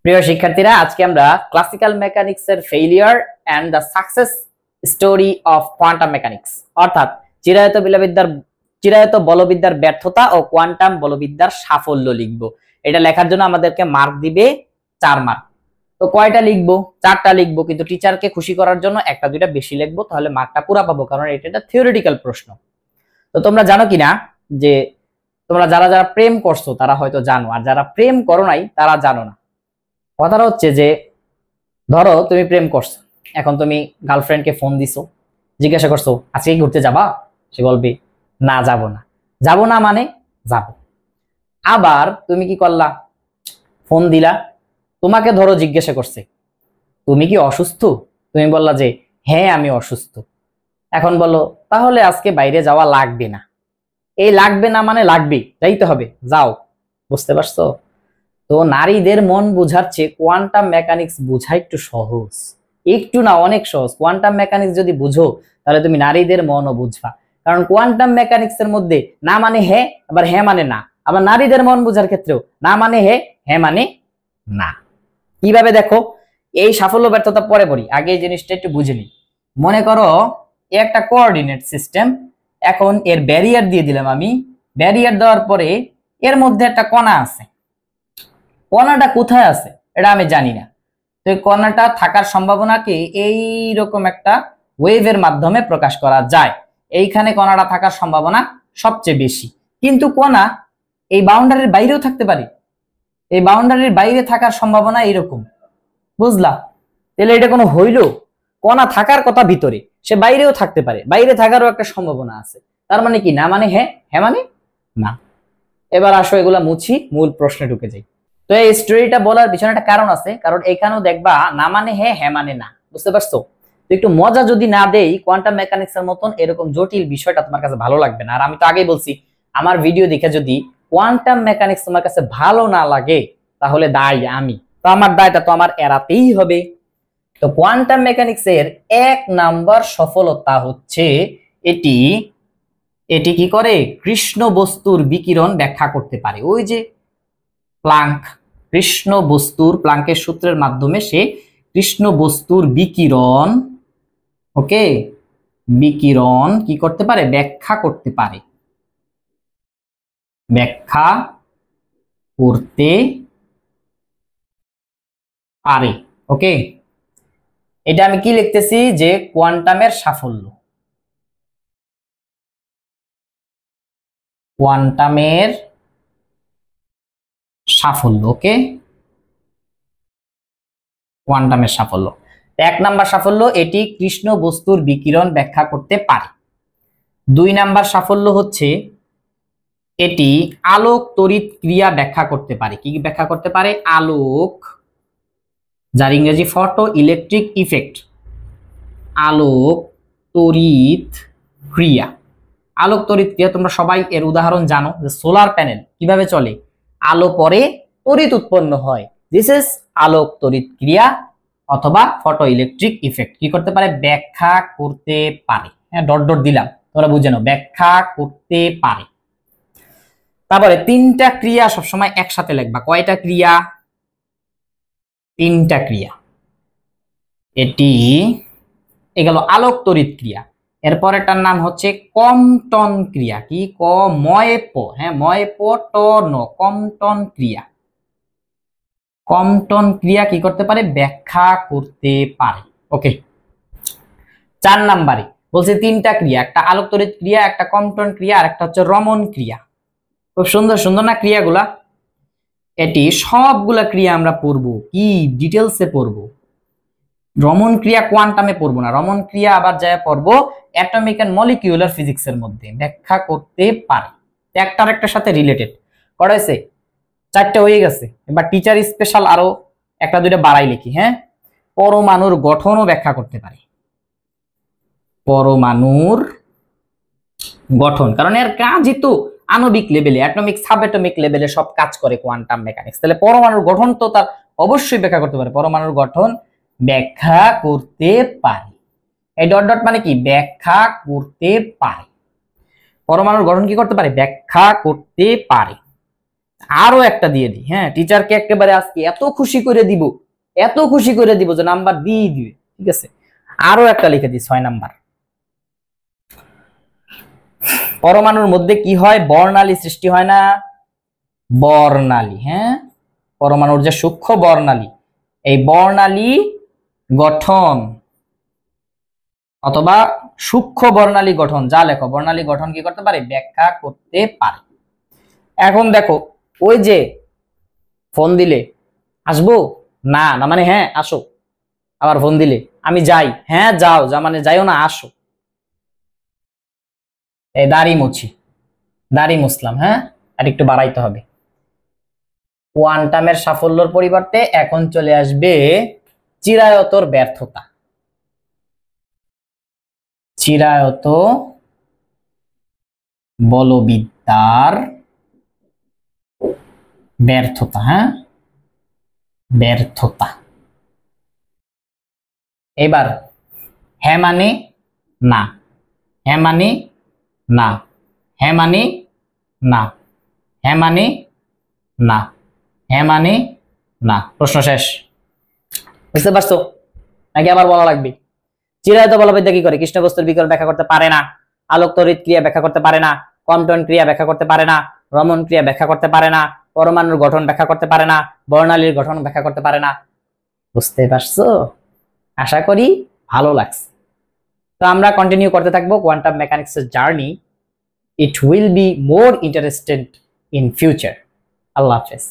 প্রিয় শিক্ষার্থীরা, আজকে আমরা ক্লাসিক্যাল মেকানিক্স এর failure and the success story of quantum mechanics অর্থাৎ চিরায়ত বলবিদ্যার ব্যর্থতা ও কোয়ান্টাম বলবিদ্যার সাফল্য লিখব। এটা লেখার জন্য আমাদেরকে মার্ক দিবে 4 মার্ক। তো কয়টা লিখবো? 4টা লিখবো, কিন্তু টিচারকে খুশি করার জন্য একটা দুইটা বেশি লিখবো, তাহলে মার্কটা পুরা পাবো, কারণ এটা একটা থিওরিটিক্যাল প্রশ্ন। তো তোমরা জানো কিনা যে তোমরা যারা যারা প্রেম করছো তারা হয়তো জানো, আর যারা প্রেম করো নাই তারা জানো না। কথাটা হচ্ছে যে ধরো তুমি প্রেম করছো, এখন তুমি গার্লফ্রেন্ডকে ফোন দিছো, জিজ্ঞাসা করছো আজকে ঘুরতে যাবা? সে বলবে না যাবো না। যাবো না মানে যাব। আবার তুমি কি করলা? ফোন দিলা, তোমাকে ধরো জিজ্ঞাসা করছে তুমি কি অসুস্থ? তুমি বললা যে হ্যাঁ আমি অসুস্থ। এখন বলো তাহলে আজকে বাইরে যাওয়া লাগবে না। এই লাগবে না মানে লাগবে, যাইতে হবে, যাও। বুঝতে পারছো? তো নারীদের মন বোঝার চেয়ে কোয়ান্টাম মেকানিক্স বোঝা একটু সহজ, একটু না অনেক সহজ। কোয়ান্টাম মেকানিক্স যদি বুঝো তাহলে তুমি নারীদের মনও বুঝবা, কারণ কোয়ান্টাম মেকানিক্স এর মধ্যে না মানে হ্যাঁ, আবার হ্যাঁ মানে না। আবার নারীদের মন বোঝার ক্ষেত্রেও না মানে হ্যাঁ, হ্যাঁ মানে না। কিভাবে দেখো, এই সাফল্য ব্যর্থতা পরে পড়ি, আগে এই জিনিসটা একটু বুঝে নিই। মনে করো এ একটা কোঅর্ডিনেট সিস্টেম, এখন এর ব্যারিয়ার দিয়ে দিলাম আমি। ব্যারিয়ার দেওয়ার পরে এর মধ্যে একটা কণা আছে। কণাটা কোথায় আছে এটা আমি জানি না। তো এই কণাটা থাকার সম্ভাবনাকে এইরকম একটা ওয়েভের মাধ্যমে প্রকাশ করা যায়। এইখানে কণাটা থাকার সম্ভাবনা সবচেয়ে বেশি, কিন্তু কণা এই বাউন্ডারির বাইরেও থাকতে পারে। এই বাউন্ডারির বাইরে থাকার সম্ভাবনা এইরকম, বুঝলা? তাহলে এটা কোনো হইল? কণা থাকার কথা ভিতরে, সে বাইরেও থাকতে পারে, বাইরে থাকারও একটা সম্ভাবনা আছে। তার মানে কি না মানে হ্যাঁ, হ্যাঁ মানে না। এবার আসো এগুলা মুছি, মূল প্রশ্নে ঢুকে যাই। তো এই স্টোরিটা বলার পিছনে একটা কারণ আছে, কারণ এখানেও দেখবা না মানে হ্যাঁ, হ্যাঁ মানে না। বুঝতে পারছো? তো একটু মজা যদি না দেই কোয়ান্টাম মেকানিক্স এর মতন এরকম জটিল বিষয়টা তোমার কাছে ভালো লাগবে না। আর আমি তো আগেই বলছি, আমার ভিডিও দেখে যদি কোয়ান্টাম মেকানিক্স তোমার কাছে ভালো না লাগে তাহলে দায়ী আমি, তো আমার দায়টা তো আমার এড়াতেই হবে। তো কোয়ান্টাম মেকানিক্স এর 1 নাম্বার সফলতা হচ্ছে এটি এটি কি করে, কৃষ্ণ বস্তুর বিকিরণ ব্যাখ্যা করতে পারে। ওই যে প্লাঙ্ক, কৃষ্ণ বস্তুর প্লাঙ্কের সূত্রের মাধ্যমে সে কৃষ্ণ বস্তুর বিকিরণ, ওকে, বিকিরণ কি করতে পারে, ব্যাখ্যা করতে পারে, ব্যাখ্যা করতে পারে। ওকে, এটা আমি কি লিখতেছি যে কোয়ান্টামের সাফল্য, কোয়ান্টামের সাফল্য। ওকে, কোয়ান্টামের সাফল্য 1 নাম্বার সাফল্য, এটি কৃষ্ণ বস্তুর বিকিরণ ব্যাখ্যা করতে পারে। 2 নাম্বার সাফল্য হচ্ছে এটি আলোক তড়িৎ ক্রিয়া ব্যাখ্যা করতে পারে। কি ব্যাখ্যা করতে পারে? আলোক, যার ইংরেজি ফটো ইলেকট্রিক ইফেক্ট, আলোক তড়িৎ ক্রিয়া। আলোক তড়িৎ ক্রিয়া তোমরা সবাই এর উদাহরণ জানো, যে সোলার প্যানেল কিভাবে চলে, আলো পরে তড়িৎ উৎপন্ন হয়। দিস ইজ আলোক তড়িৎ ক্রিয়া অথবা ফটো ইলেকট্রিক ইফেক্ট। কি করতে পারে? ব্যাখ্যা করতে পারে। হ্যাঁ, ডট ডট দিলাম, তোমরা বুঝে নাও, ব্যাখ্যা করতে পারে। তারপরে 3টা ক্রিয়া সবসময় একসাথে লিখবা। কয়টা ক্রিয়া? 3টা ক্রিয়া। এটি এগুলো আলোক তড়িৎ ক্রিয়া। এরপর এটার নাম হচ্ছে কম্পটন ক্রিয়া। কি হ্যাঁ, কম্পটন ক্রিয়া। কম্পটন ক্রিয়া কি করতে পারে? ব্যাখ্যা করতে পারে। ওকে, 4 নাম্বারে বলছে 3টা ক্রিয়া, একটা আলোক তড়িৎ ক্রিয়া, একটা কম্পটন ক্রিয়া, আর একটা হচ্ছে রমন ক্রিয়া। খুব সুন্দর সুন্দর না ক্রিয়াগুলা? এটি সবগুলা ক্রিয়া আমরা পড়বো, কি ডিটেলসে পড়বো। রমন ক্রিয়া কোয়ান্টামে পড়বো না, রমন ক্রিয়া আবার যায় পড়বো অ্যাটমিক এন্ড মলিকিউলার ফিজিক্সের মধ্যে। ব্যাখ্যা করতে পারে, একটার একটার সাথে রিলেটেড করা হয়েছে। 4টে হয়ে গেছে, এবার টিচার স্পেশাল আরো একটা দুইটা বাড়াই লিখি। হ্যাঁ, পরমাণুর গঠনও ব্যাখ্যা করতে পারে, পরমাণুর গঠন, কারণ এর কাজই তো আণবিক লেভেলে, অ্যাটমিক সাব অ্যাটমিক লেভেলে সব কাজ করে কোয়ান্টাম মেকানিক্স। তাহলে পরমাণুর গঠন তো তার অবশ্যই ব্যাখ্যা করতে পারে, পরমাণুর গঠন ব্যাখ্যা করতে পারে। এই ডট ডট মানে কি? ব্যাখ্যা করতে পারে। পরমাণুর গঠন কি করতে পারে? ব্যাখ্যা করতে পারে। আরো একটা দিয়ে দিই, হ্যাঁ টিচারকে একেবারে আজকে এত খুশি করে দিব, এত খুশি করে দিব যে নাম্বার দিয়ে দিবে। ঠিক আছে, আরো একটা লিখে দিই 6 নাম্বার। পরমাণুর মধ্যে কি হয়? বর্ণালী সৃষ্টি হয় না? বর্ণালী, হ্যাঁ পরমাণুর যে সূক্ষ্ম বর্ণালী, এই বর্ণালী গঠন অথবা সূক্ষ্ম বর্ণালী গঠন, যা লেখো বর্ণালী গঠন কি করতে পারে? ব্যাখ্যা করতে পারে। এখন দেখো, ওই যে ফোন দিলে আসবো, না না মানে হ্যাঁ আসো, আবার ফোন দিলে আমি যাই, হ্যাঁ যাও, যা মানে যাইও না আসো। এই দাড়ি মুছি, দাড়ি মুছলাম, হ্যাঁ আর একটু বাড়াইতে হবে। কোয়ান্টামের সাফল্যের পরিবর্তে এখন চলে আসবে চিরায়তর ব্যর্থতা। চিরায়ত বলবিদ্যার ব্যর্থতা, হ্যাঁ ব্যর্থতা। এবার হ্যাঁ মানে না, হ্যাঁ মানে না, হ্যাঁ মানে না, হ্যাঁ মানে না, হ্যাঁ মানে না। প্রশ্ন শেষ। বুঝতে পারছো নাকি আবার বলা লাগবে? চিরায়ত বলবিদ্যা কি করে? কৃষ্ণ বস্তুর বিকল্প ব্যাখ্যা করতে পারে না, আলোক তড়িৎ ক্রিয়া ব্যাখ্যা করতে পারে না, কম্পন ক্রিয়া ব্যাখ্যা করতে পারে না, রমন ক্রিয়া ব্যাখ্যা করতে পারে না, পরমাণুর গঠন ব্যাখ্যা করতে পারে না, বর্ণালীর গঠন ব্যাখ্যা করতে পারে না। বুঝতে পারছো? আশা করি ভালো লাগছে। তো আমরা কন্টিনিউ করতে থাকবো কোয়ান্টাম মেকানিক্সের journey. It will be more interested in future. আল্লাহ হাফেজ।